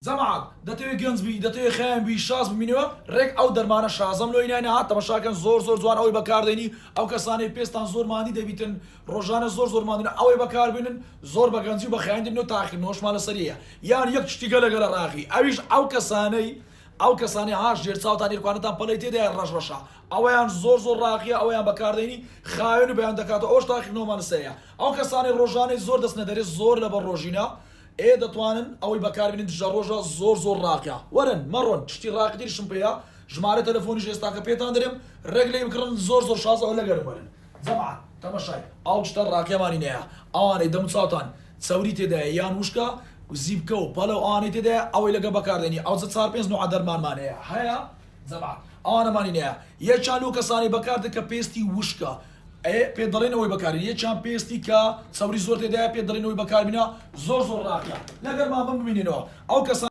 جەماعەت دەتەوێت گەنجبی دەتەوێت خەیانبی شاز ببینەوە ڕێک ئەو دەرمانە شازەم لۆی نانە هات تەماشاکەن زۆر جوان ئەوەی بەکاردێنی ئەو کەسانەی پێستان زۆر ماندی دەبیتن ڕۆژانە زۆر ماندنە ئەوەی بەکاربێنن زۆر بە گەنجی و بە خەیان دێنەوە تاقیکردنەوەشمان لەسەریە یان یەک شتیگە لەگەلە ڕاقی ئەویش ئەو کەسانی هاش ژێر چاوتان ئیرکوانتان پەڵەی تێدایە ڕەشڕەشە ئەوەیان زۆر ڕاقیە ئەوەیان بەکاردێنی خاوێن و بەیان دەکاتەوە ئەوش تاقیکردنەوەمان لەسەریە ئەو کەسانی ڕۆژانەی زۆر دەستنە دەرێت زۆر لە بە ڕۆژینە دەتوانن ئەوەی بەکاربێنن دژە ڕۆژە زۆر ڕاقیە وەرن مەڕۆن شتی ڕاقیتریشم پێەیە ژمارە تەلەفۆنیش ئێستا کە پێتان دەرێم ڕێک لێ بکڕن زۆر شاز ئەوە لەگەر بەرن جەماعەت تەماشای ئەو شتە ڕاقیەمانی نەیە ئەوانەی دەم چاوتان چەوری تێدایە یان وشکە زیبکە و پەڵە و ئەوانەی تێدایە ئەوەی لەگە بەکاردێنی ئەو 4-5 نوع دەرمانمانەیە هەیە جەماعەت ئەوانەمانی نەیە یەکیان لەو کەسانی بەکاردێت کە پێستی وشکە پێ دەڵێنەوەی بەکارین یەکیان پێستی کە چەوری زۆر تێدایە پێ دەڵێنەوەی بەکاربینە زۆر ڕاقیە لەگەرمان ببینێنەوە ئەو کەسان